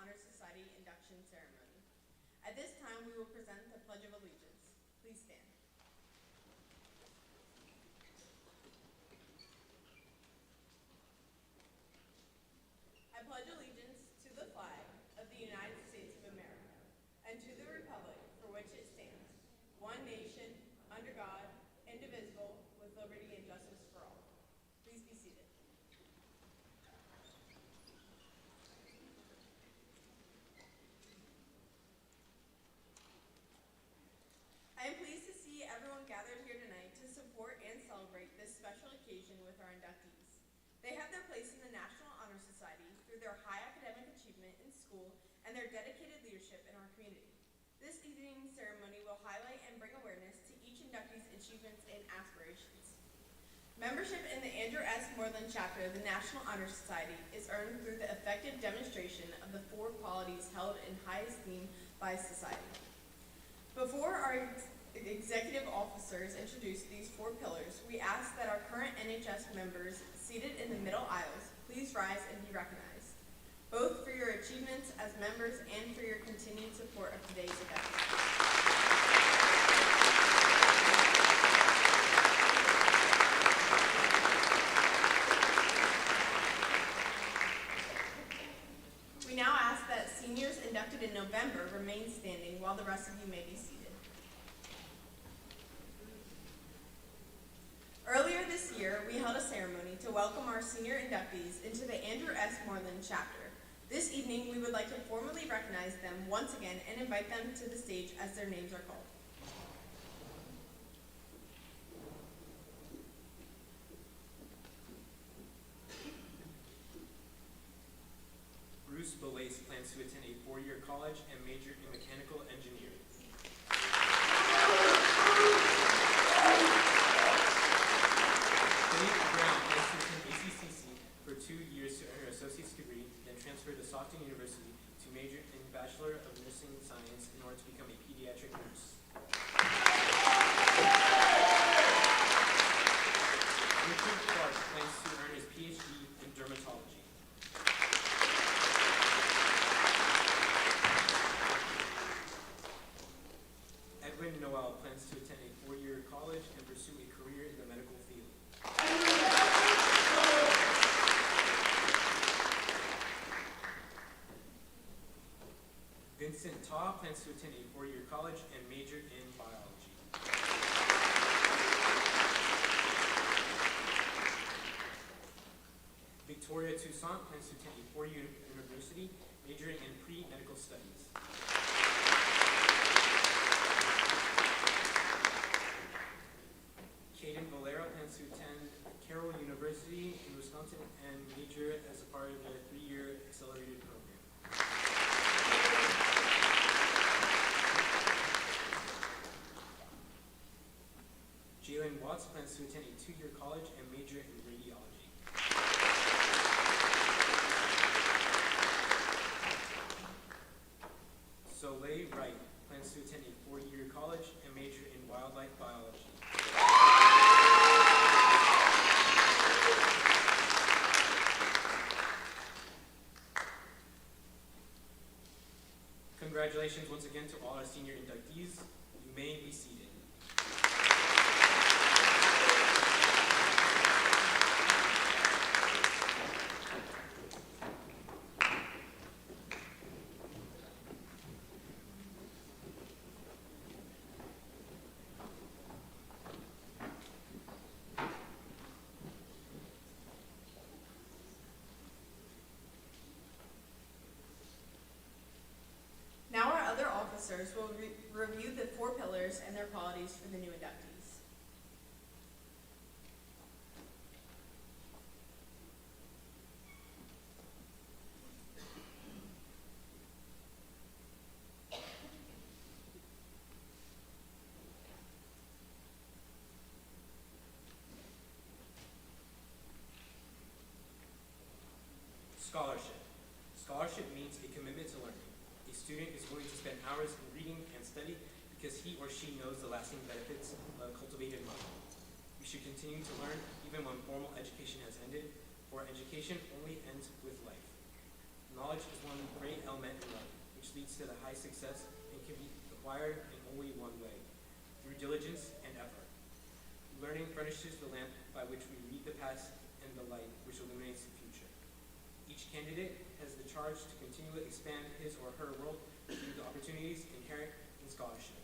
Honor Society induction ceremony. At this time, we will present the Pledge of Allegiance. Please stand. I pledge allegiance to the flag of the United States of America and to the republic for which it stands, one nation, under God, indivisible, with liberty and justice for all. Please be seated. I am pleased to see everyone gathered here tonight to support and celebrate this special occasion with our inductees. They have their place in the National Honor Society through their high academic achievement in school and their dedicated leadership in our community. This evening's ceremony will highlight and bring awareness to each inductee's achievements and aspirations. Membership in the Andrew S. Moreland chapter of the National Honor Society is earned through the effective demonstration of the 4 qualities held in high esteem by society. Before our executive officers introduce these 4 pillars, we ask that our current NHS members seated in the middle aisles please rise and be recognized, both for your achievements as members and for your continued support of today's event. We now ask that seniors inducted in November remain standing while the rest of you may be seated. Earlier this year, we held a ceremony to welcome our senior inductees into the Andrew S. Moreland chapter. This evening, we would like to formally recognize them once again and invite them to the stage as their names are called. Bruce Belace plans to attend a 4-year college and major in mechanical engineering. Brown plans to attend ACCC for 2 years to earn her associate's degree, then transfer to Stockton University to major in Bachelor of Nursing Science in order to become a pediatric nurse. Richard Clark plans to earn his PhD in dermatology. Edwin Noel plans to attend a 4-year college and pursue a career in the medical field. Vincent Taw plans to attend a 4-year college and major in biology. Victoria Toussaint plans to attend a 4-year university, majoring in pre-medical studies. Caden Valera plans to attend Carroll University in Wisconsin and major as a part of their 3-year accelerated program. Jalen Watts plans to attend a 2-year college and major in radiology. Soleil Wright plans to attend a 4-year college and major in wildlife biology. Congratulations once again to all our senior inductees. You may be seated. Now our other officers will review the 4 pillars and their qualities for the new inductees. Scholarship. Scholarship means a commitment to learning. A student is willing to spend hours in reading and study because he or she knows the lasting benefits of cultivated mind. We should continue to learn even when formal education has ended, for education only ends with life. Knowledge is one great element in life, which leads to the high success and can be acquired in only one way, through diligence and effort. Learning furnishes the lamp by which we read the past and the light which illuminates the future. Each candidate has the charge to continually expand his or her world through the opportunities inherent in scholarship.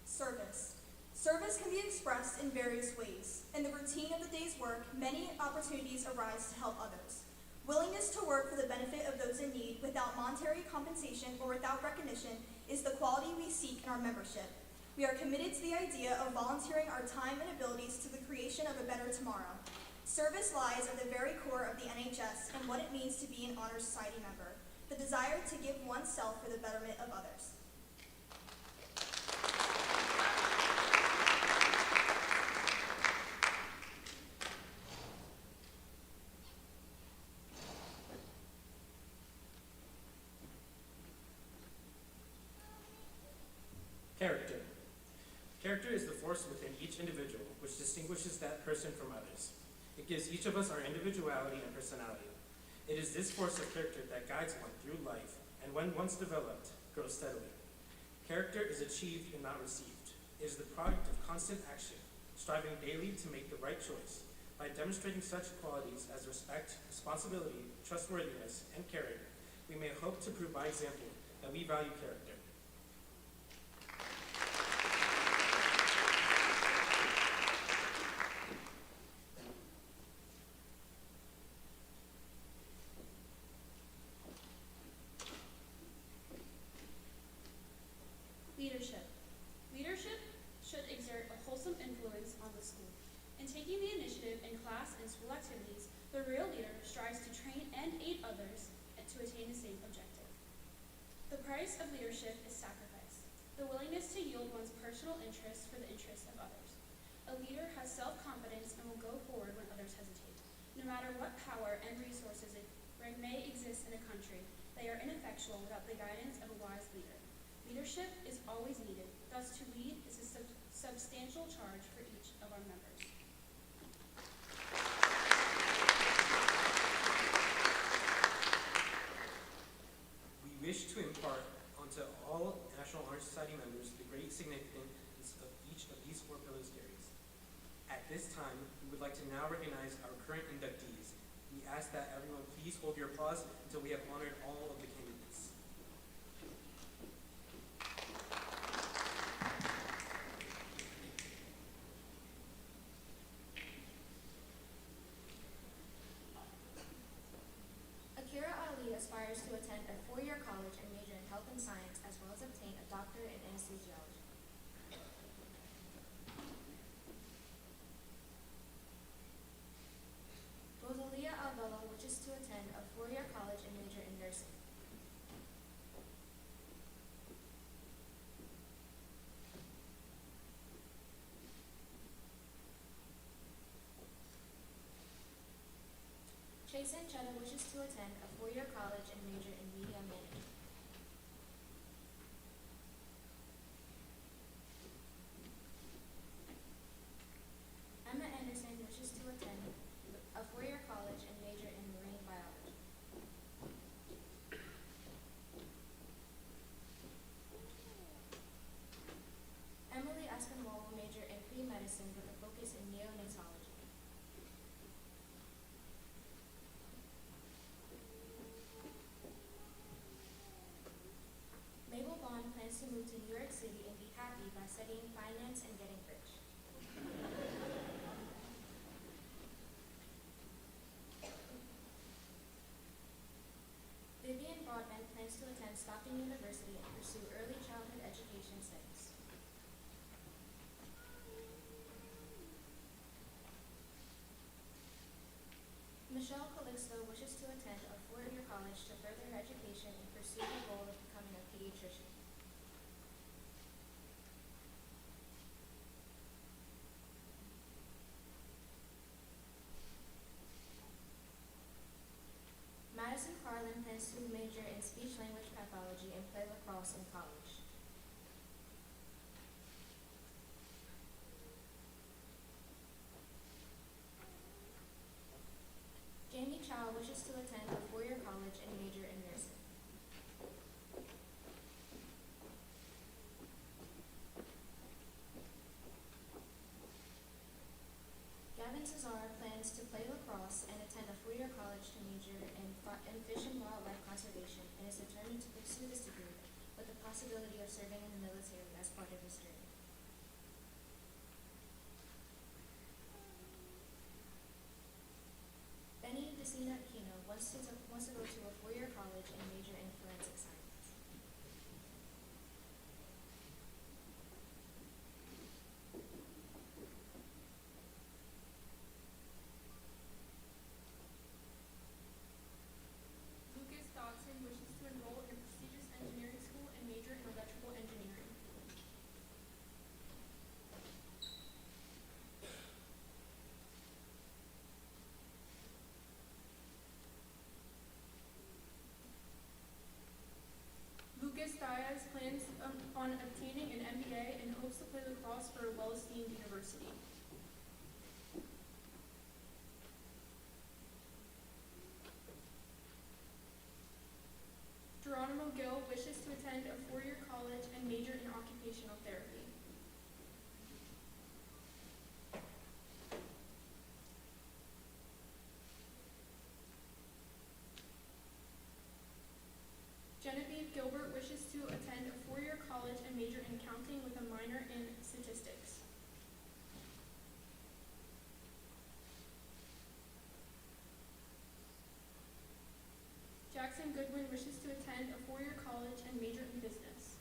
Service. Service can be expressed in various ways. In the routine of the day's work, many opportunities arise to help others. Willingness to work for the benefit of those in need without monetary compensation or without recognition is the quality we seek in our membership. We are committed to the idea of volunteering our time and abilities to the creation of a better tomorrow. Service lies at the very core of the NHS and what it means to be an Honor Society member, the desire to give oneself for the betterment of others. Character. Character is the force within each individual which distinguishes that person from others. It gives each of us our individuality and personality. It is this force of character that guides one through life, and when once developed, grows steadily. Character is achieved and not received. It is the product of constant action, striving daily to make the right choice. By demonstrating such qualities as respect, responsibility, trustworthiness, and caring, we may hope to prove by example that we value character. Leadership. Leadership should exert a wholesome influence on the school. In taking the initiative in class and school activities, the real leader strives to train and aid others to attain the same objective. The price of leadership is sacrifice, the willingness to yield one's personal interests for the interests of others. A leader has self-confidence and will go forward when others hesitate. No matter what power and resources may exist in a country, they are ineffectual without the guidance of a wise leader. Leadership is always needed, thus to lead is a substantial charge for each of our members. We wish to impart onto all National Honor Society members the great significance of each of these four pillars carries. At this time, we would like to now recognize our current inductees. We ask that everyone please hold your applause until we have honored all of the candidates. Aspires to attend a four-year college and major in health and science, as well as obtain a doctorate in anesthesiology. Rosalia Alvelo wishes to attend a four-year college and major in nursing. Jason Chetta wishes to attend a four-year college and major in media management. Emma Anderson wishes to attend a four-year college and major in marine biology. Emily Aspinwall will major in pre-medicine with a focus in neonatology. Mabel Bond plans to move to New York City and be happy by studying finance and getting rich. Vivian Broadman plans to attend Stockton University and pursue early childhood education studies. Michelle Calixto wishes to attend a four-year college to further her education and pursue the goal of becoming a pediatrician. major in speech-language pathology and play lacrosse in college. Jamie Chow wishes to attend a four-year college and major in nursing. Gavin Cesar plans to play lacrosse and attend a four-year college to major in fish and wildlife conservation and is determined to pursue this degree with the possibility of serving in the military as part of his journey. Benny Decina Aquino wants to go to a four-year college and major in forensic science. Lucas Dodson wishes to enroll in a prestigious engineering school and major in electrical engineering. Lucas Diaz plans on obtaining an MBA and hopes to play lacrosse for a well-esteemed university. Geronimo Gill wishes to attend a four-year college and major in occupational therapy. Genevieve Gilbert wishes to attend a four-year college and major in accounting with a minor in statistics. Jackson Goodwin wishes to attend a four-year college and major in business.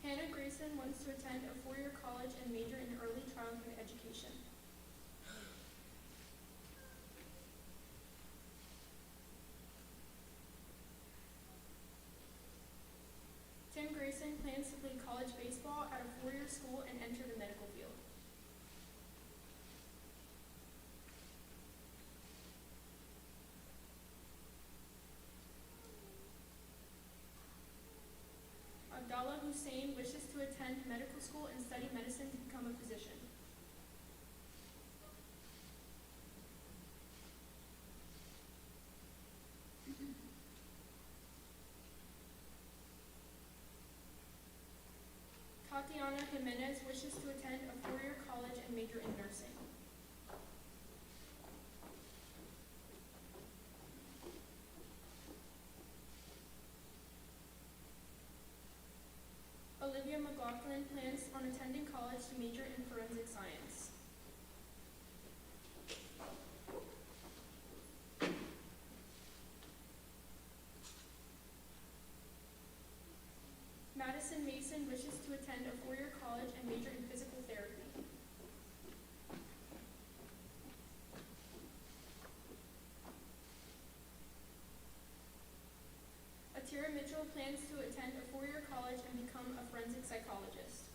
Hannah Grayson wants to attend a four-year college and major in early childhood education. Tim Grayson plans to play college baseball at a four-year school and enter the medical field. Abdallah Hussein wishes to attend medical school and study medicine to become a physician. Tatiana Jimenez wishes to attend a four-year college and major in nursing. Olivia McLaughlin plans on attending college to major in forensic science. Madison Mason wishes to attend a four-year college and major in physical therapy. Atira Mitchell plans to attend a four-year college and become a forensic psychologist.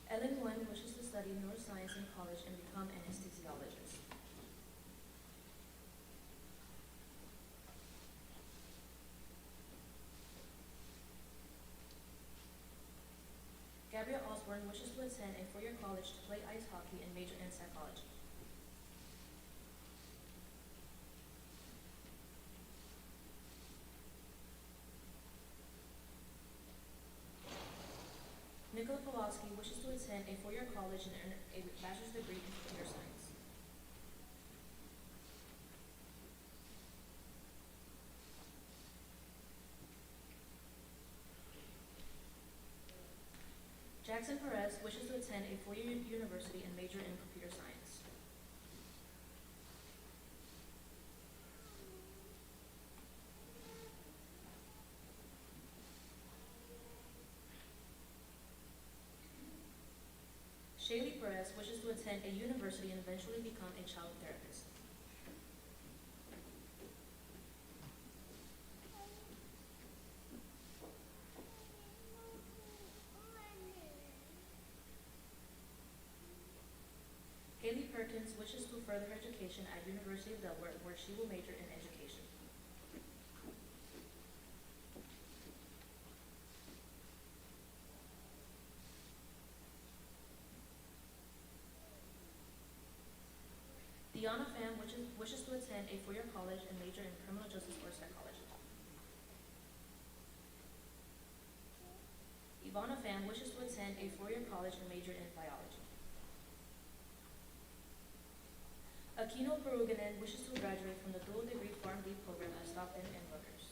Ellen Nguyen wishes to study neuroscience in college and become an anesthesiologist. Gabrielle Osborne wishes to attend a four-year college to play ice hockey and major in psychology. Nicola Pawlowski wishes to attend a four-year college and earn a bachelor's degree in computer science. Jackson Perez wishes to attend a four-year university and major in computer science. Shaylee Perez wishes to attend a university and eventually become a child therapist. wishes to further her education at University of Delaware, where she will major in education. Deanna Pham wishes to attend a four-year college and major in criminal justice or psychology. Ivana Pham wishes to attend a four-year college and major in biology. Aquino Peruganen wishes to graduate from the dual degree PharmD program at Stockton and Rutgers.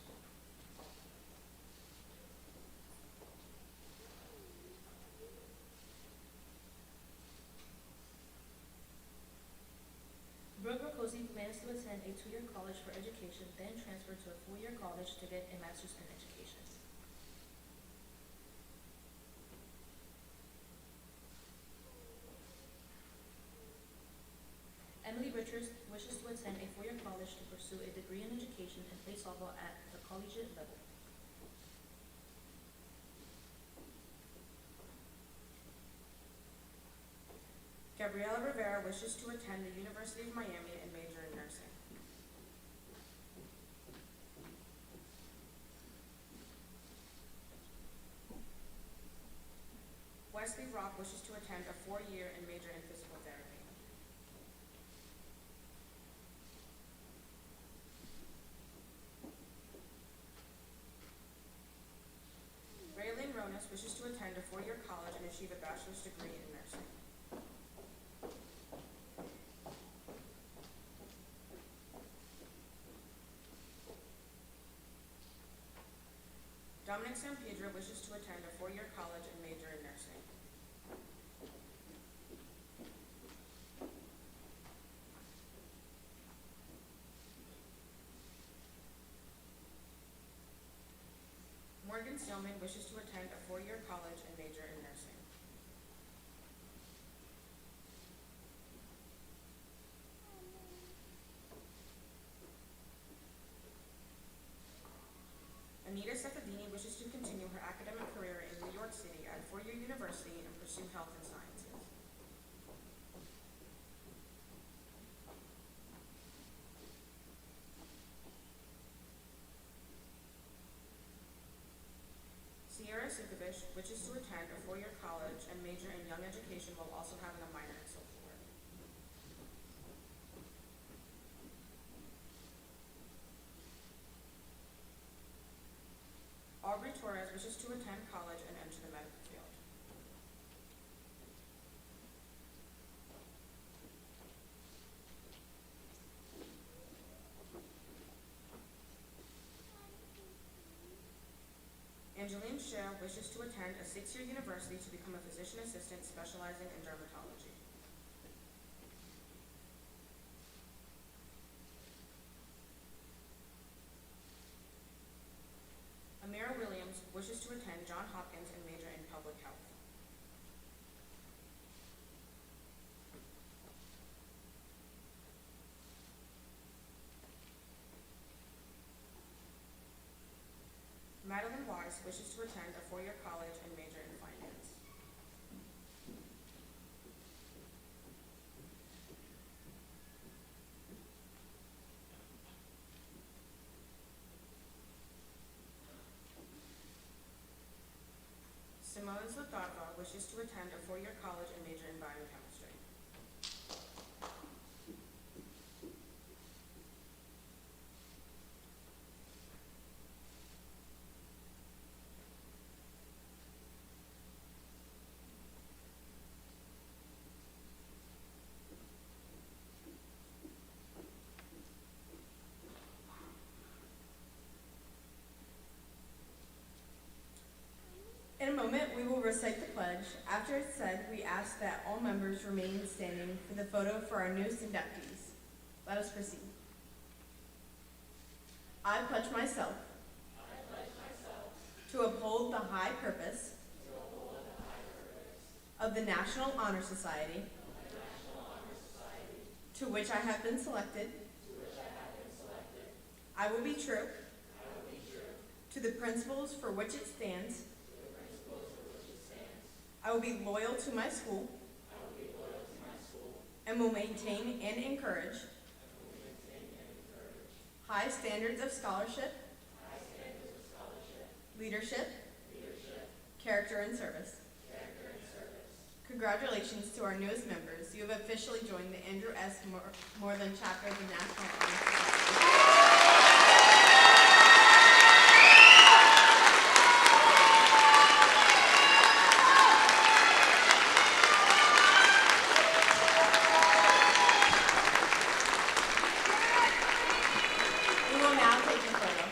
Brooke Rakosi plans to attend a two-year college for education, then transfer to a four-year college to get a master's in education. Emily Richards wishes to attend a four-year college to pursue a degree in education and play softball at the collegiate level. Gabriela Rivera wishes to attend the University of Miami and major in nursing. Wesley Rock wishes to attend a four-year and major in physical therapy. Raylene Ronas wishes to attend a four-year college and achieve a bachelor's degree in nursing. Dominic San Pedro wishes to attend a four-year college and major in nursing. Morgan Stillman wishes to attend a four-year college and major in nursing. Anita Sefadini wishes to continue her academic career in New York City at a four-year university and pursue health and sciences. Sierra Sikovich wishes to attend a four-year college and major in young education while also having a minor in social work. Aubrey Torres wishes to attend college and enter the medical field. Angeline Scher wishes to attend a six-year university to become a physician assistant specializing in dermatology. Amira Williams wishes to attend Johns Hopkins and major in public health. Madeline Wise wishes to attend a four-year college and major in finance. Simone Zlotharva wishes to attend a four-year college and major in biochemistry. In a moment, we will recite the pledge. After it's said, we ask that all members remain standing for the photo for our newest inductees. Let us proceed. I pledge myself to uphold the high purpose of the National Honor Society, to which I have been selected. I will be true to the principles for which it stands. I will be loyal to my school and will maintain and encourage high standards of scholarship, leadership, character, and service. Congratulations to our newest members. You have officially joined the Andrew S. Moreland chapter of the National Honor Society. We will now take your photo.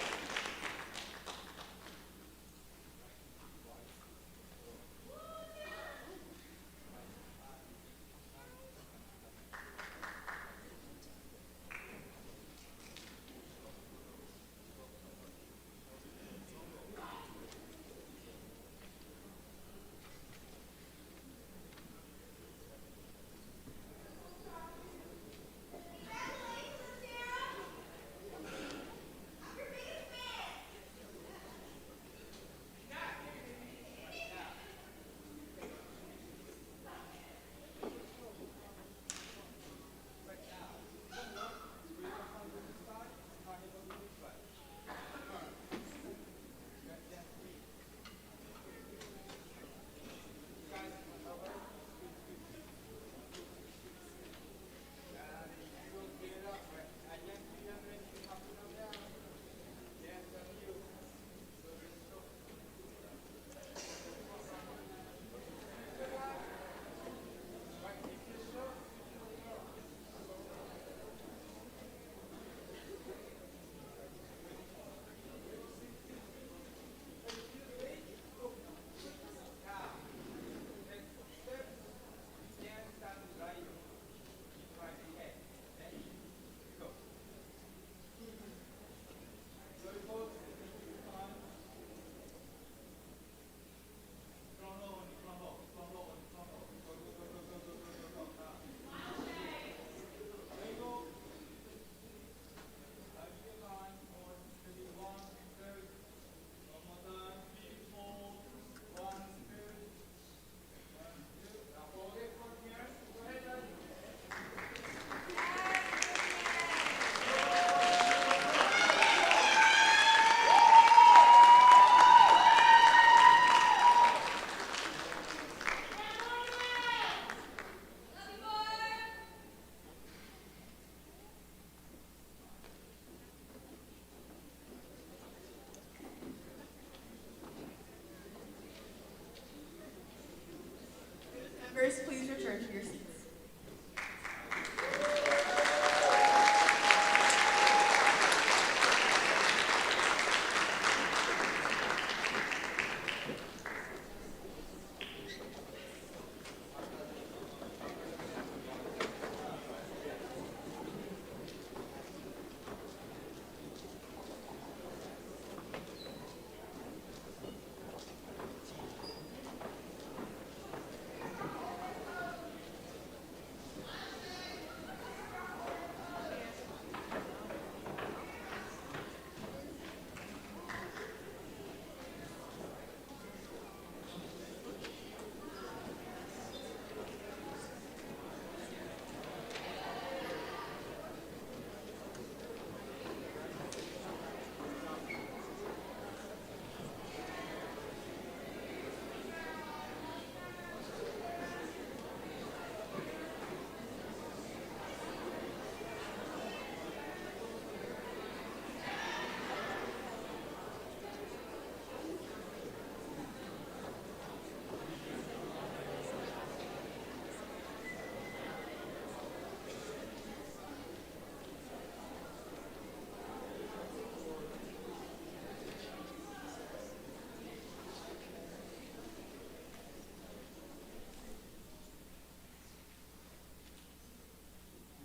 Members, please return to your seats.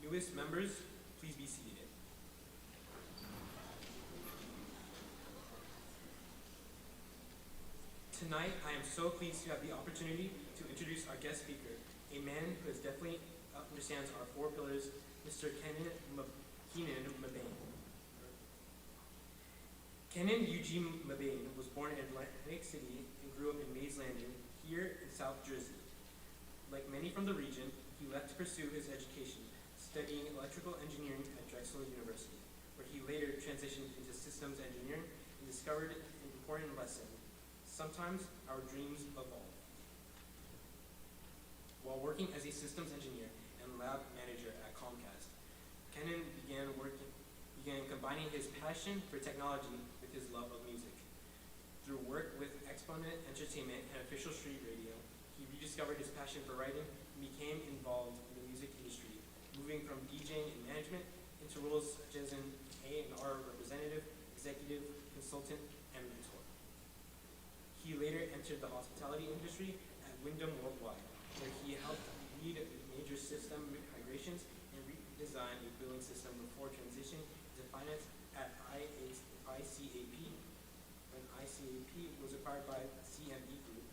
Newest members, please be seated. Tonight, I am so pleased to have the opportunity to introduce our guest speaker, a man who definitely understands our four pillars, Mr. Keenan Mabane. Keenan Eugene Mabane was born in Atlantic City and grew up in Mays Landing, here in South Jersey. Like many from the region, he left pursue his education, studying electrical engineering at Drexel University, where he later transitioned into systems engineering and discovered an important lesson: sometimes our dreams evolve. While working as a systems engineer and lab manager at Comcast, Kenan began combining his passion for technology with his love of music. Through work with Exponent Entertainment and Official Street Radio, he rediscovered his passion for writing and became involved in the music industry, moving from DJing and management into roles such as an A&R representative, executive, consultant, and mentor. He later entered the hospitality industry at Wyndham Worldwide, where he helped lead major system migrations and redesign a billing system before transitioning into finance at ICAP. When ICAP was acquired by CME Group,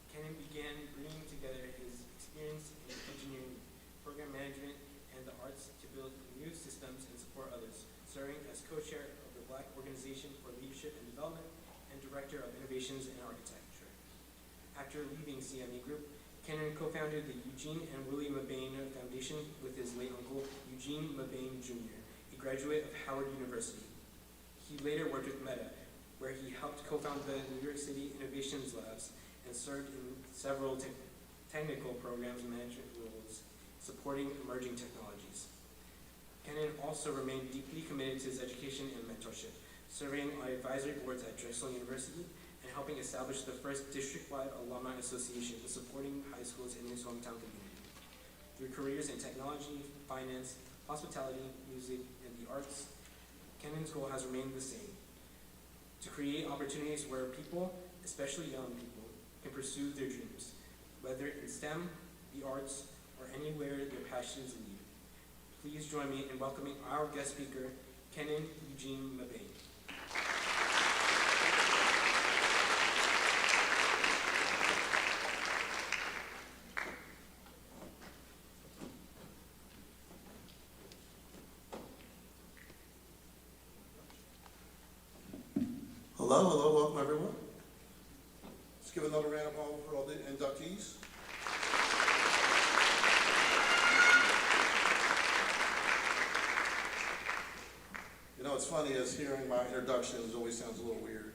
Kenan began bringing together his experience in engineering, program management, and the arts to build new systems and support others, serving as co-chair of the Black Organization for Leadership and Development and Director of Innovations and Architecture. After leaving CME Group, Kenan co-founded the Eugene and Willie Mabane Foundation with his late uncle, Eugene Mabane Jr., a graduate of Howard University. He later worked with Meta, where he helped co-found the New York City Innovations Labs and served in several technical programs and management roles supporting emerging technologies. Kenan also remained deeply committed to his education and mentorship, serving on advisory boards at Drexel University and helping establish the first district-wide alumni association and supporting high schools in his hometown community. Through careers in technology, finance, hospitality, music, and the arts, Kenan's goal has remained the same: to create opportunities where people, especially young people, can pursue their dreams, whether in STEM, the arts, or anywhere their passions lead. Please join me in welcoming our guest speaker, Kenan Eugene Mabane. Hello, welcome everyone. Let's give another round of applause for all the inductees. You know, it's funny, as hearing my introductions always sounds a little weird.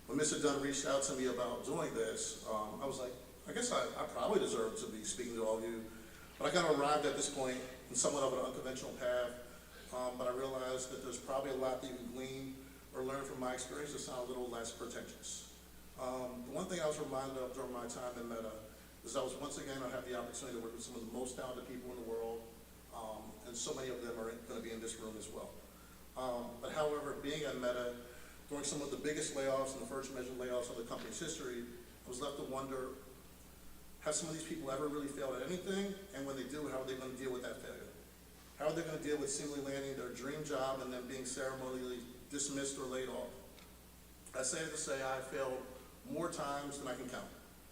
When Mr. Dunn reached out to me about doing this, I was like, I guess I probably deserve to be speaking to all of you. But I kind of arrived at this point in somewhat of an unconventional path. But I realized that there's probably a lot that you can glean or learn from my experience that sound a little less pretentious. The one thing I was reminded of during my time in Meta is I was once again, I had the opportunity to work with some of the most talented people in the world, and so many of them are going to be in this room as well. But however, being at Meta, during some of the biggest layoffs and the first measured layoffs of the company's history, I was left to wonder, have some of these people ever really failed at anything? And when they do, how are they going to deal with that failure? How are they going to deal with seemingly landing their dream job and then being ceremonially dismissed or laid off? I say to say I failed more times than I can count.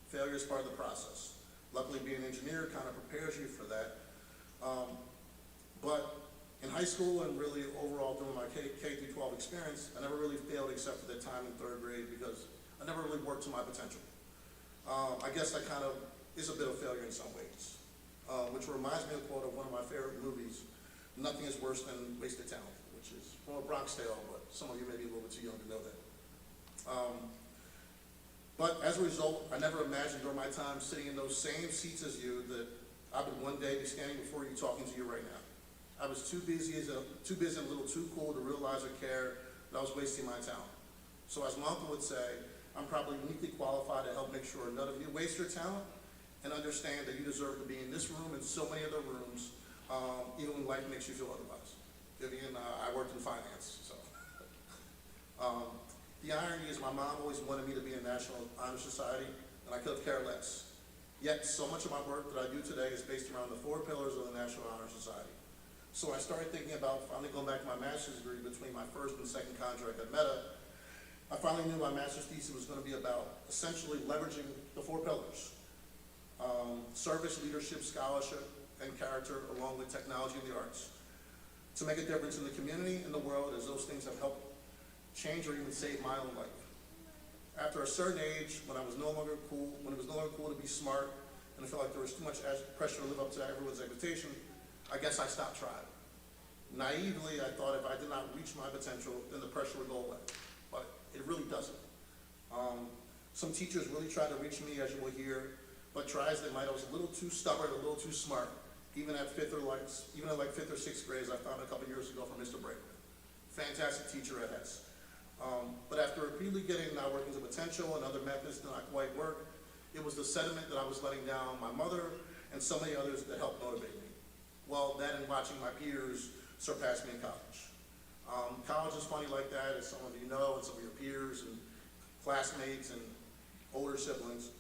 Failure is part of the process. Luckily, being an engineer kind of prepares you for that. But in high school and really overall during my K-12 experience, I never really failed except for that time in third grade because I never really worked to my potential. I guess that kind of is a bit of failure in some ways, which reminds me of a quote of one of my favorite movies, "Nothing is worse than wasted talent," which is from a Bronx Tale, but some of you may be a little bit too young to know that. But as a result, I never imagined during my time sitting in those same seats as you that I would one day be standing before you talking to you right now. I was too busy and a little too cool to realize or care that I was wasting my talent. So as my uncle would say, I'm probably uniquely qualified to help make sure none of you waste your talent and understand that you deserve to be in this room and so many other rooms, even when life makes you feel otherwise. Vivian, I worked in finance, so. The irony is my mom always wanted me to be in National Honor Society, and I could have cared less. Yet, so much of my work that I do today is based around the 4 pillars of the National Honor Society. So I started thinking about finally going back to my master's degree between my first and second contract at Meta. I finally knew my master's thesis was going to be about essentially leveraging the 4 pillars. Service, leadership, scholarship, and character, along with technology and the arts, to make a difference in the community and the world, as those things have helped change or even save my own life. After a certain age, when it was no longer cool to be smart and I felt like there was too much pressure to live up to everyone's expectation, I guess I stopped trying. Naively, I thought if I did not reach my potential, then the pressure would go away. But it really doesn't. Some teachers really tried to reach me, as you will hear, but tried as they might, I was a little too stubborn, a little too smart. Even at fifth or sixth grades, I found a couple years ago from Mr. Brakeman. Fantastic teacher at Hess. But after repeatedly getting not working to potential and other methods did not quite work, it was the sediment that I was letting down my mother and so many others that helped motivate me. Well, that and watching my peers surpass me in college. College is funny like that, as some of you know, and some of your peers and classmates and older siblings.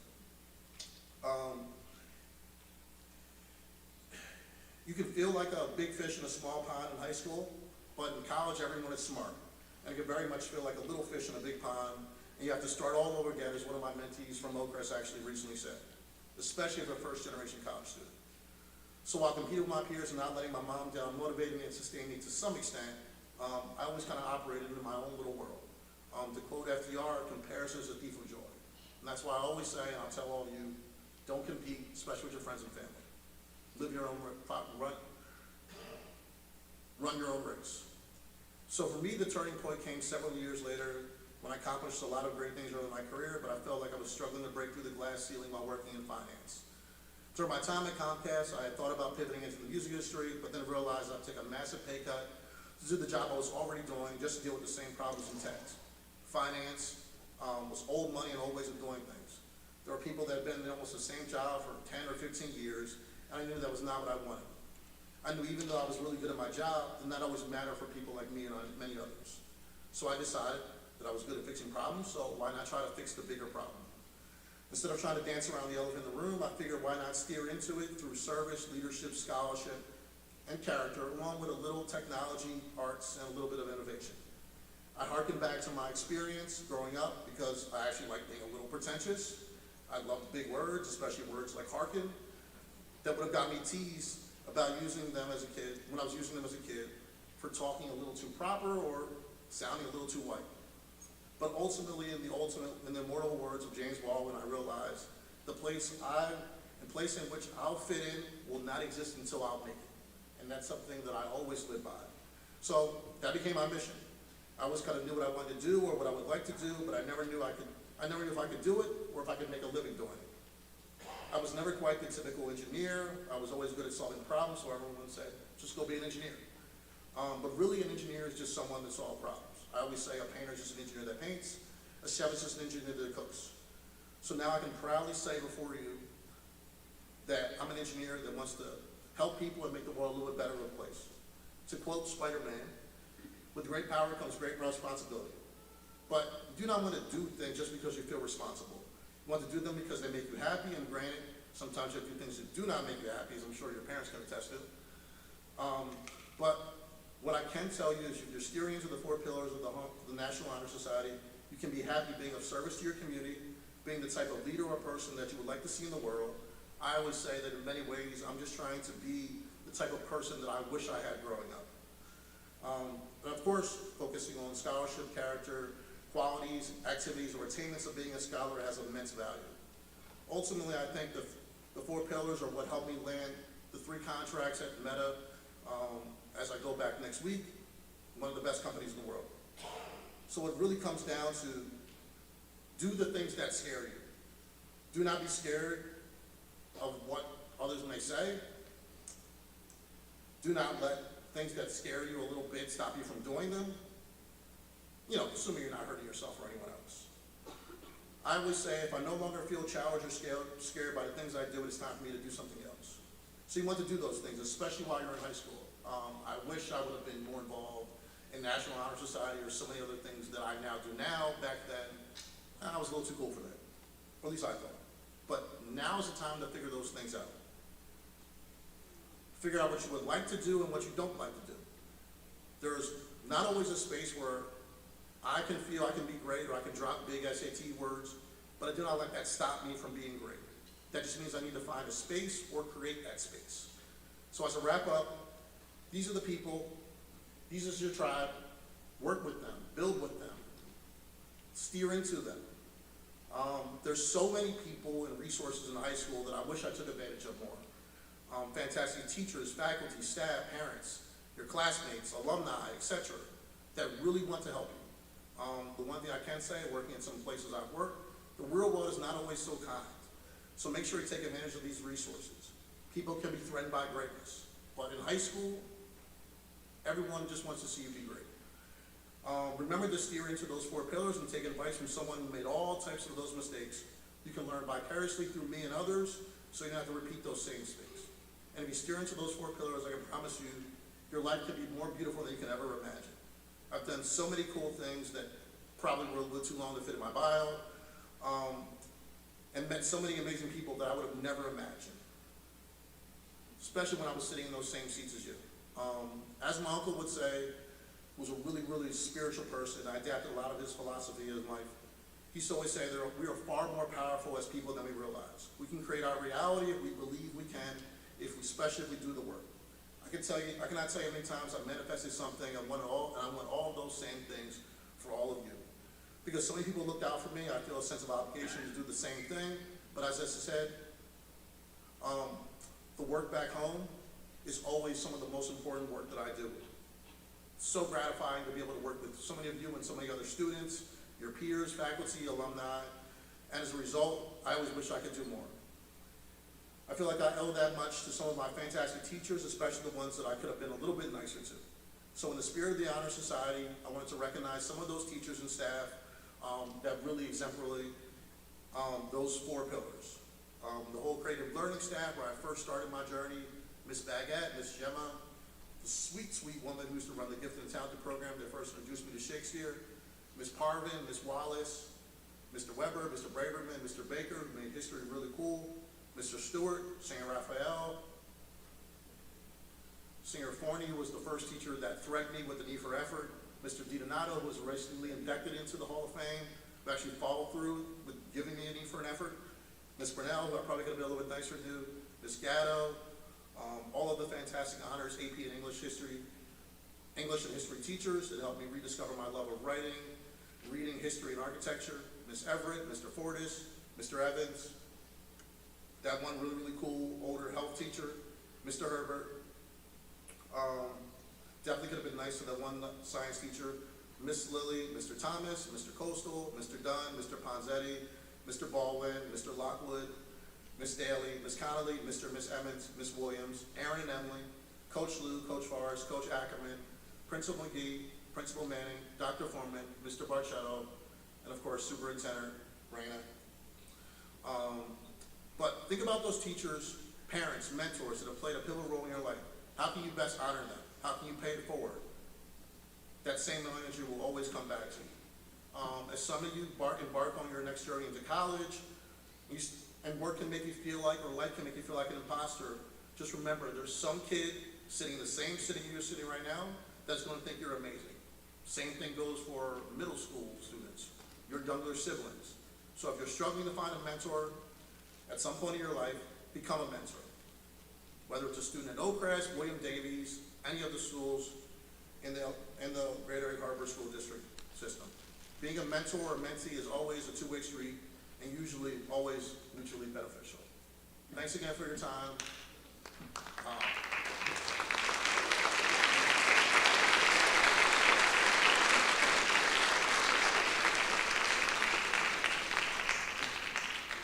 You can feel like a big fish in a small pond in high school, but in college everyone is smart. And you can very much feel like a little fish in a big pond, and you have to start all over again, as one of my mentees from Oakcrest actually recently said, especially as a first-generation college student. So while competing with my peers and not letting my mom down motivated me and sustained me to some extent, I always kind of operated in my own little world. To quote FDR, comparison is a thief of joy. And that's why I always say, and I'll tell all of you, don't compete, especially with your friends and family. Live your own, run your own race. So for me, the turning point came several years later when I accomplished a lot of great things early in my career, but I felt like I was struggling to break through the glass ceiling while working in finance. During my time at Comcast, I had thought about pivoting into the music industry, but then realized I'd take a massive pay cut to do the job I was already doing, just to deal with the same problems in tech. Finance was old money and old ways of doing things. There were people that had been in almost the same job for 10 or 15 years, and I knew that was not what I wanted. I knew even though I was really good at my job, it did not always matter for people like me and many others. So I decided that I was good at fixing problems, so why not try to fix the bigger problem? Instead of trying to dance around the elephant in the room, I figured why not steer into it through service, leadership, scholarship, and character, along with a little technology, arts, and a little bit of innovation. I harken back to my experience growing up because I actually like being a little pretentious. I loved big words, especially words like harken, that would have got me teased about using them as a kid, when I was using them as a kid, for talking a little too proper or sounding a little too white. But ultimately, in the immortal words of James Baldwin, I realized the place in which I'll fit in will not exist until I'll make it. And that's something that I always live by. So that became my mission. I always kind of knew what I wanted to do or what I would like to do, but I never knew if I could do it or if I could make a living doing it. I was never quite the typical engineer. I was always good at solving problems, so everyone said, just go be an engineer. But really an engineer is just someone that solves problems. I always say a painter is just an engineer that paints, a chef is just an engineer that cooks. So now I can proudly say before you that I'm an engineer that wants to help people and make the world a little bit better of a place. To quote Spider-Man, with great power comes great responsibility. But you do not want to do things just because you feel responsible. You want to do them because they make you happy, and granted, sometimes you have to do things that do not make you happy, as I'm sure your parents can attest to. But what I can tell you is if you're steering into the four pillars of the National Honor Society, you can be happy being of service to your community, being the type of leader or person that you would like to see in the world. I always say that in many ways, I'm just trying to be the type of person that I wish I had growing up. And of course, focusing on scholarship, character, qualities, activities, or attainments of being a scholar has immense value. Ultimately, I think the four pillars are what helped me land the 3 contracts at Meta as I go back next week, one of the best companies in the world. So it really comes down to do the things that scare you. Do not be scared of what others may say. Do not let things that scare you a little bit stop you from doing them. You know, assuming you're not hurting yourself or anyone else. I always say if I no longer feel challenged or scared by the things I do, it's time for me to do something else. So you want to do those things, especially while you're in high school. I wish I would have been more involved in National Honor Society or so many other things that I now do now. Back then, I was a little too cool for that. Or at least I thought. But now is the time to figure those things out. Figure out what you would like to do and what you don't like to do. There's not always a space where I can feel I can be great or I can drop big SAT words, but I do not let that stop me from being great. That just means I need to find a space or create that space. So as I wrap up, these are the people, these is your tribe, work with them, build with them, steer into them. There's so many people and resources in high school that I wish I took advantage of more. Fantastic teachers, faculty, staff, parents, your classmates, alumni, etc., that really want to help you. The one thing I can say, working in some places I've worked, the real world is not always so kind. So make sure you take advantage of these resources. People can be threatened by greatness, but in high school, everyone just wants to see you be great. Remember to steer into those 4 pillars and take advice from someone who made all types of those mistakes. You can learn vicariously through me and others, so you don't have to repeat those same mistakes. And if you steer into those 4 pillars, I can promise you, your life can be more beautiful than you can ever imagine. I've done so many cool things that probably were a little too long to fit in my bio, and met so many amazing people that I would have never imagined, especially when I was sitting in those same seats as you. As my uncle would say, who was a really, really spiritual person, I adapted a lot of his philosophy in life. He used to always say, we are far more powerful as people than we realize. We can create our reality if we believe we can, especially if we do the work. I cannot tell you how many times I've manifested something, and I want all those same things for all of you. Because so many people looked out for me, I feel a sense of obligation to do the same thing. But as I said, the work back home is always some of the most important work that I do. It's so gratifying to be able to work with so many of you and so many other students, your peers, faculty, alumni, and as a result, I always wish I could do more. I feel like I owe that much to some of my fantastic teachers, especially the ones that I could have been a little bit nicer to. So in the spirit of the Honor Society, I wanted to recognize some of those teachers and staff that really exemplary those 4 pillars. The whole creative learning staff, where I first started my journey, Miss Baguette, Miss Gemma, the sweet, sweet woman who used to run the Gifted and Talented program that first introduced me to Shakespeare, Miss Parvin, Miss Wallace, Mr. Weber, Mr. Braverman, Mr. Baker, who made history really cool, Mr. Stewart, Singer Raphael, Singer Forney, who was the first teacher that threatened me with the need for effort, Mr. DiDonato, who was recently inducted into the Hall of Fame, who actually followed through with giving me a need for an effort, Miss Brunel, who I probably could have been a little bit nicer to, Miss Gatto, all of the fantastic honors, AP and English and history teachers that helped me rediscover my love of writing, reading, history, and architecture, Miss Everett, Mr. Fortis, Mr. Evans, that one really, really cool older health teacher, Mr. Herbert. Definitely could have been nice to that one science teacher, Miss Lilly, Mr. Thomas, Mr. Coastal, Mr. Dunn, Mr. Ponzetti, Mr. Baldwin, Mr. Lockwood, Miss Daly, Miss Connolly, Mr. and Miss Emmons, Miss Williams, Aaron and Emily, Coach Lou, Coach Forrest, Coach Ackerman, Principal McGee, Principal Manning, Dr. Foreman, Mr. Barchetto, and of course, Superintendent Reyna. But think about those teachers, parents, mentors that have played a pivotal role in your life. How can you best honor them? How can you pay it forward? That same energy will always come back to you. As some of you embark on your next journey into college, and work can make you feel like, or life can make you feel like an imposter, just remember there's some kid sitting in the same city you're sitting right now that's going to think you're amazing. Same thing goes for middle school students, your younger siblings. So if you're struggling to find a mentor, at some point in your life, become a mentor. Whether it's a student at Oakcrest, William Davies, any of the schools in the Greater Egg Harbor School District system. Being a mentor or mentee is always a two-way street and usually always mutually beneficial. Thanks again for your time.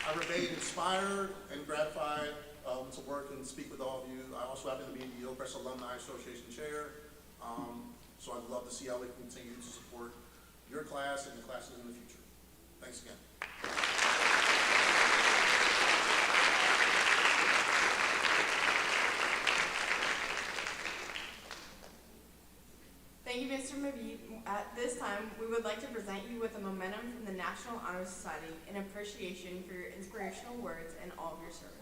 I remain inspired and gratified to work and speak with all of you. I also happen to be the Oakcrest Alumni Association Chair, so I'd love to see how we can continue to support your class and the classes in the future. Thanks again. Thank you, Mr. Mabee. At this time, we would like to present you with a memento from the National Honor Society in appreciation for your inspirational words and all of your service.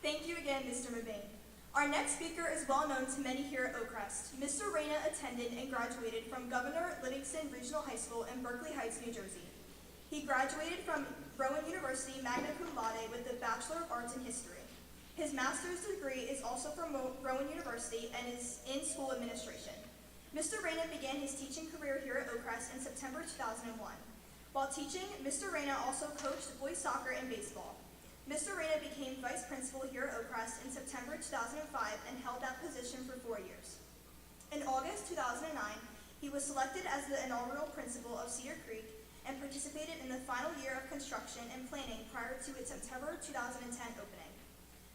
Thank you again, Mr. Mabane. Our next speaker is well known to many here at Oakcrest. Mr. Reyna attended and graduated from Governor Livingston Regional High School in Berkeley Heights, New Jersey. He graduated from Rowan University magna cum laude with a Bachelor of Arts in History. His master's degree is also from Rowan University and is in school administration. Mr. Reyna began his teaching career here at Oakcrest in September 2001. While teaching, Mr. Reyna also coached boys soccer and baseball. Mr. Reyna became vice principal here at Oakcrest in September 2005 and held that position for 4 years. In August 2009, he was selected as the inaugural principal of Cedar Creek and participated in the final year of construction and planning prior to its September 2010 opening.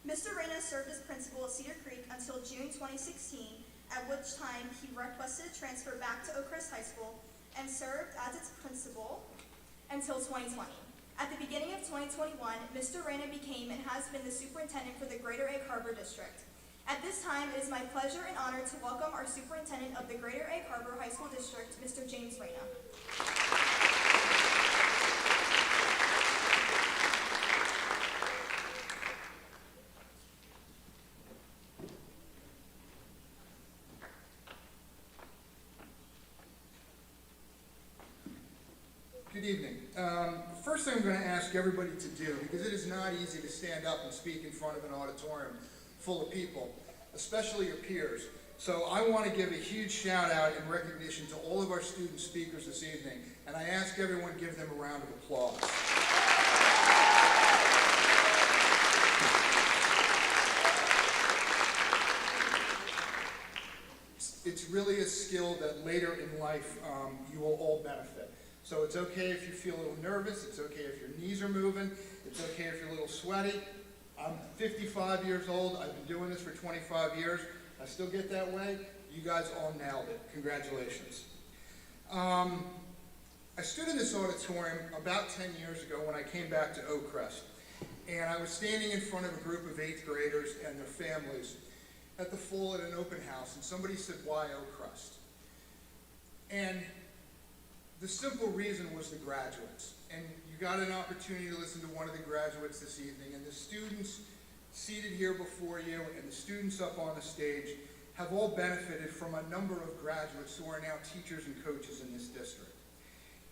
Mr. Reyna served as principal at Cedar Creek until June 2016, at which time he requested a transfer back to Oakcrest High School and served as its principal until 2020. At the beginning of 2021, Mr. Reyna became and has been the superintendent for the Greater Egg Harbor District. At this time, it is my pleasure and honor to welcome our superintendent of the Greater Egg Harbor High School District, Mr. James Reyna. Good evening. First thing I'm going to ask everybody to do, because it is not easy to stand up and speak in front of an auditorium full of people, especially your peers. So I want to give a huge shout out and recognition to all of our student speakers this evening, and I ask everyone to give them a round of applause. It's really a skill that later in life you will all benefit. So it's okay if you feel a little nervous, it's okay if your knees are moving, it's okay if you're a little sweaty. I'm 55 years old, I've been doing this for 25 years. I still get that way. You guys all nailed it. Congratulations. I stood in this auditorium about 10 years ago when I came back to Oakcrest. And I was standing in front of a group of 8th graders and their families at the fall at an open house. And somebody said, "Why Oakcrest?" And the simple reason was the graduates. And you got an opportunity to listen to one of the graduates this evening. And the students seated here before you and the students up on the stage have all benefited from a number of graduates who are now teachers and coaches in this district.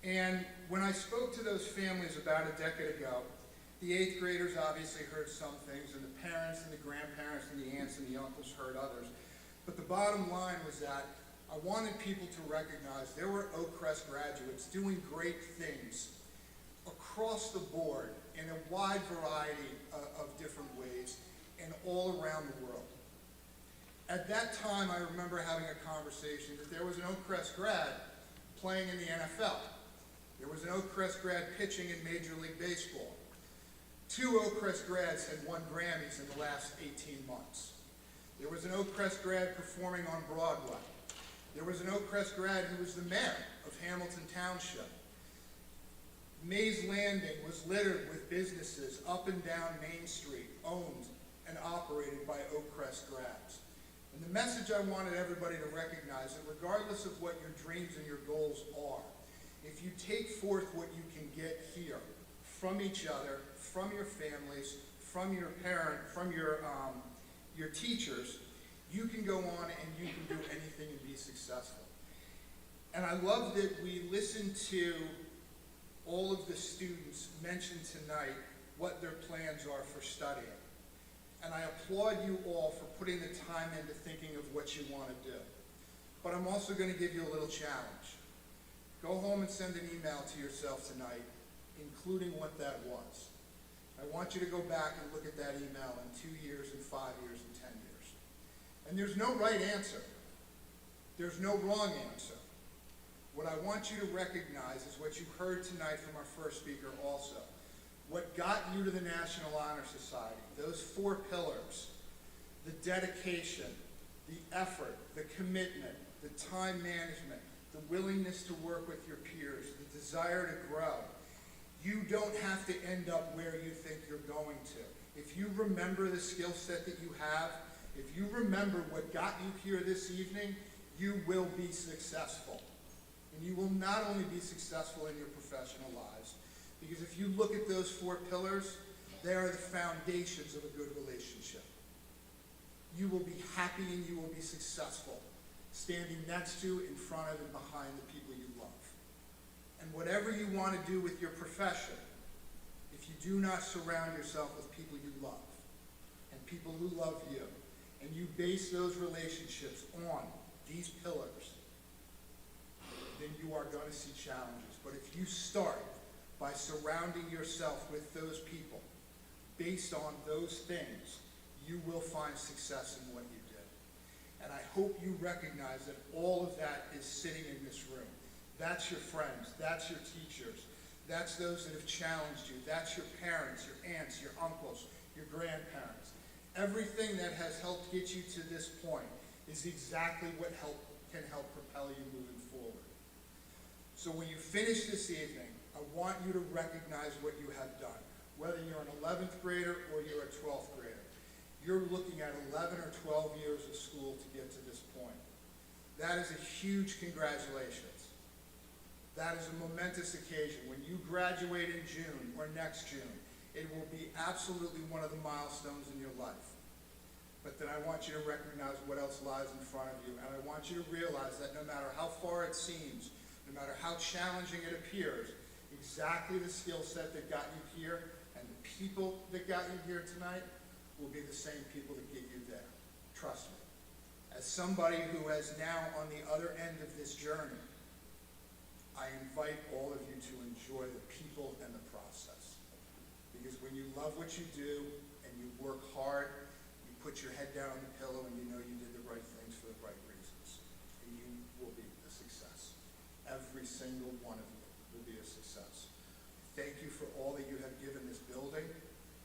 And when I spoke to those families about a decade ago, the 8th graders obviously heard some things, and the parents and the grandparents and the aunts and the uncles heard others. But the bottom line was that I wanted people to recognize there were Oakcrest graduates doing great things across the board in a wide variety of different ways and all around the world. At that time, I remember having a conversation that there was an Oakcrest grad playing in the NFL. There was an Oakcrest grad pitching in Major League Baseball. 2 Oakcrest grads had won Grammys in the last 18 months. There was an Oakcrest grad performing on Broadway. There was an Oakcrest grad who was the mayor of Hamilton Township. Mays Landing was littered with businesses up and down Main Street, owned and operated by Oakcrest grads. And the message I wanted everybody to recognize that regardless of what your dreams and your goals are, if you take forth what you can get here from each other, from your families, from your from your teachers, you can go on and you can do anything and be successful. And I love that we listened to all of the students mention tonight what their plans are for studying. And I applaud you all for putting the time into thinking of what you want to do. But I'm also going to give you a little challenge. Go home and send an email to yourself tonight, including what that was. I want you to go back and look at that email in 2 years, and 5 years, and 10 years. And there's no right answer. There's no wrong answer. What I want you to recognize is what you heard tonight from our first speaker also. What got you to the National Honor Society, those 4 pillars, the dedication, the effort, the commitment, the time management, the willingness to work with your peers, the desire to grow. You don't have to end up where you think you're going to. If you remember the skill set that you have, if you remember what got you here this evening, you will be successful. And you will not only be successful in your professional lives, because if you look at those 4 pillars, they are the foundations of a good relationship. you will be happy and you will be successful, standing next to, in front of, and behind the people you love. And whatever you want to do with your profession, if you do not surround yourself with people you love, and people who love you, and you base those relationships on these pillars, then you are going to see challenges. But if you start by surrounding yourself with those people, based on those things, you will find success in what you do. And I hope you recognize that all of that is sitting in this room. That's your friends, that's your teachers, that's those that have challenged you, that's your parents, your aunts, your uncles, your grandparents. Everything that has helped get you to this point is exactly what can help propel you moving forward. So when you finish this evening, I want you to recognize what you have done. Whether you're an 11th grader or you're a 12th grader, you're looking at 11 or 12 years of school to get to this point. That is a huge congratulations. That is a momentous occasion. When you graduate in June or next June, it will be absolutely one of the milestones in your life. But then I want you to recognize what else lies in front of you, and I want you to realize that no matter how far it seems, no matter how challenging it appears, exactly the skill set that got you here and the people that got you here tonight will be the same people that get you there. Trust me. As somebody who is now on the other end of this journey, I invite all of you to enjoy the people and the process. Because when you love what you do and you work hard, you put your head down on the pillow and you know you did the right things for the right reasons. And you will be a success. Every single one of you will be a success. Thank you for all that you have given this building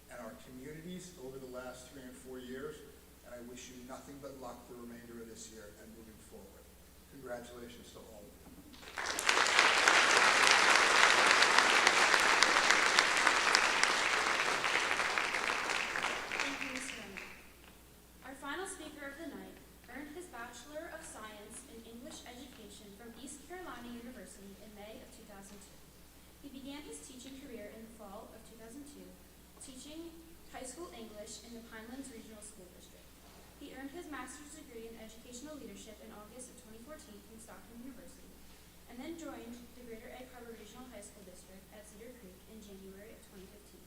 and our communities over the last 3 and 4 years. And I wish you nothing but luck the remainder of this year and moving forward. Congratulations to all of you. Thank you, Mr. Renner. Our final speaker of the night earned his Bachelor of Science in English Education from East Carolina University in May of 2002. He began his teaching career in the fall of 2002, teaching high school English in the Pinelands Regional School District. He earned his master's degree in educational leadership in August of 2014 from Stockton University, and then joined the Greater Egg Harbor Regional High School District at Cedar Creek in January of 2015.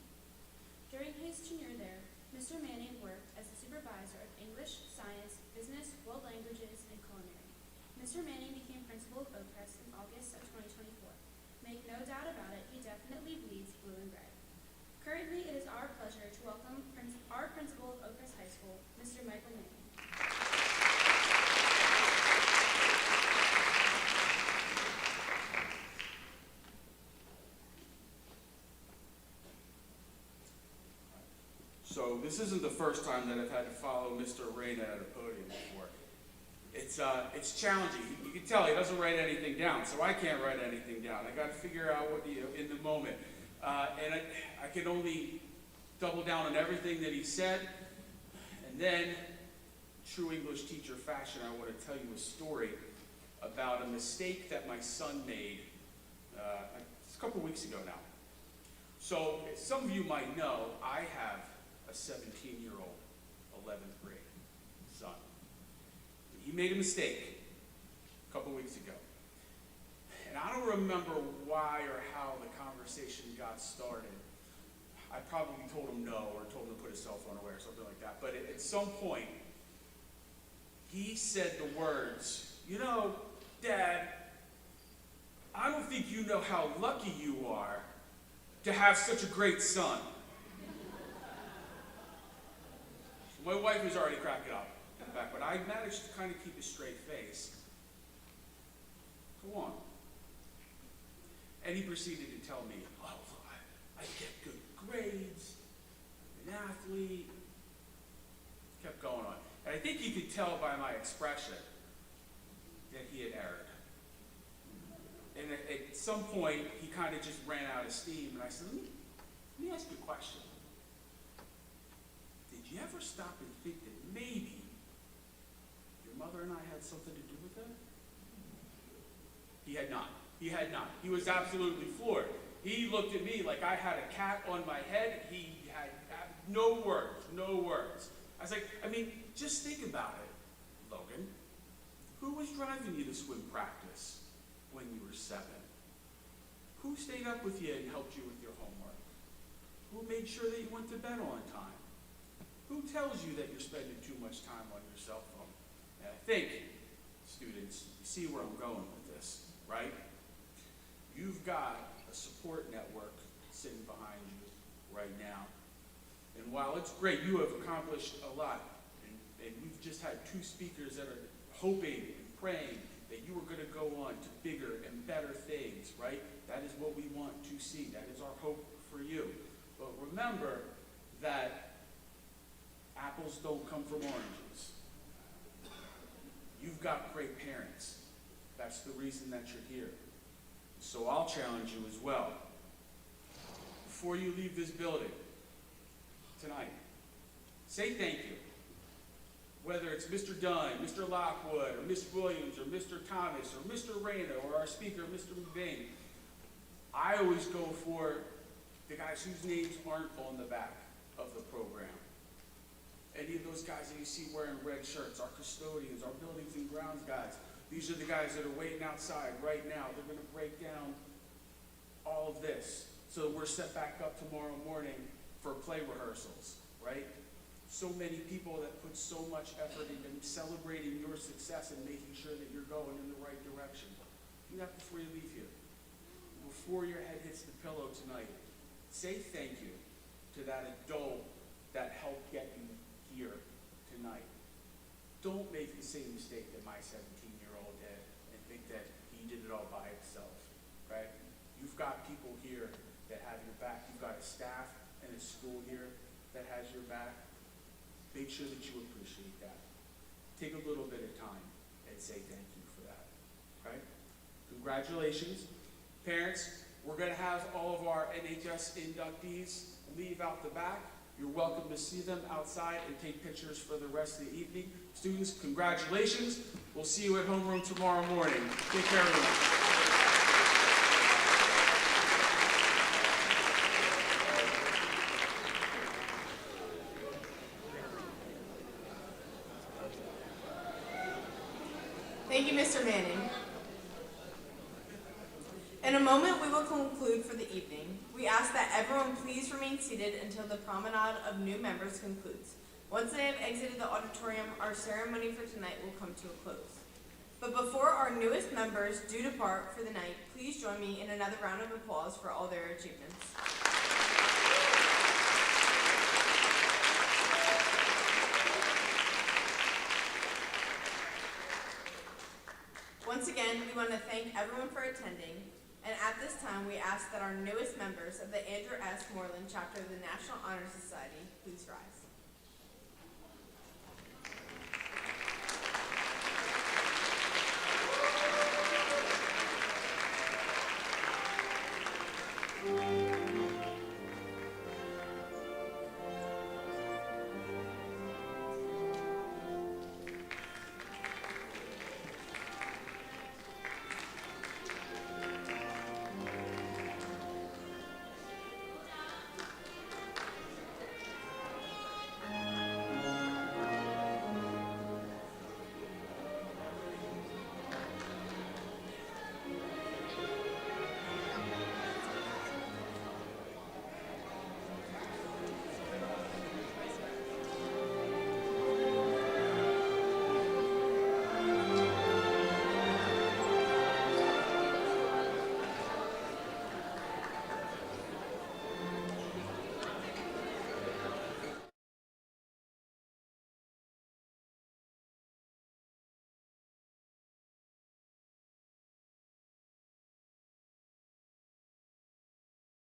During his tenure there, Mr. Manning worked as the supervisor of English, science, business, world languages, and culinary. Mr. Manning became principal of Oakcrest in August of 2024. Make no doubt about it, he definitely bleeds blue and gray. Currently, it is our pleasure to welcome our principal of Oakcrest High School, Mr. Michael Manning. So this isn't the first time that I've had to follow Mr. Reyna at a podium before. It's challenging. You can tell he doesn't write anything down, so I can't write anything down. I got to figure out what in the moment, and I can only double down on everything that he said, and then, true English teacher fashion, I want to tell you a story about a mistake that my son made a couple weeks ago now. So some of you might know I have a 17-year-old 11th grade son. He made a mistake a couple weeks ago. And I don't remember why or how the conversation got started. I probably told him no or told him to put his cell phone away or something like that. But at some point, he said the words, "You know, Dad, I don't think you know how lucky you are to have such a great son." My wife was already cracking up in the back, but I managed to kind of keep a straight face. Go on. And he proceeded to tell me, "Oh, I get good grades, I'm an athlete." Kept going on. And I think you could tell by my expression that he had erred. And at some point, he kind of just ran out of steam, and I said, let me ask you a question. Did you ever stop and think that maybe your mother and I had something to do with that? He had not. He had not. He was absolutely floored. He looked at me like I had a cat on my head. He had no words, no words. I was like, I mean, just think about it, Logan. Who was driving you to swim practice when you were 7? Who stayed up with you and helped you with your homework? Who made sure that you went to bed on time? Who tells you that you're spending too much time on your cell phone? And I think, students, you see where I'm going with this, right? You've got a support network sitting behind you right now. And while it's great, you have accomplished a lot. And we've just had 2 speakers that are hoping and praying that you are going to go on to bigger and better things, right? That is what we want to see. That is our hope for you. But remember that apples don't come from oranges. You've got great parents. That's the reason that you're here. So I'll challenge you as well. Before you leave this building tonight, say thank you. Whether it's Mr. Dunn, Mr. Lockwood, or Miss Williams, or Mr. Thomas, or Mr. Reyna, or our speaker, Mr. McVeigh, I always go for the guys whose names aren't on the back of the program. Any of those guys that you see wearing red shirts, our custodians, our buildings and grounds guys, these are the guys that are waiting outside right now. They're going to break down all of this so that we're set back up tomorrow morning for play rehearsals, right? So many people that put so much effort into celebrating your success and making sure that you're going in the right direction. Do that before you leave here. Before your head hits the pillow tonight, say thank you to that adult that helped get you here tonight. Don't make the same mistake that my 17-year-old did and think that he did it all by himself, right? You've got people here that have your back. You've got a staff and a school here that has your back. Make sure that you appreciate that. Take a little bit of time and say thank you for that, right? Congratulations. Parents, we're going to have all of our NHS inductees leave out the back. You're welcome to see them outside and take pictures for the rest of the evening. Students, congratulations. We'll see you at homeroom tomorrow morning. Take care, everyone. Thank you, Mr. Manning. In a moment, we will conclude for the evening. We ask that everyone please remain seated until the promenade of new members concludes. Once they have exited the auditorium, our ceremony for tonight will come to a close. But before our newest members do depart for the night, please join me in another round of applause for all their achievements. Once again, we want to thank everyone for attending, and at this time, we ask that our newest members of the Andrew S. Moreland chapter of the National Honor Society please rise.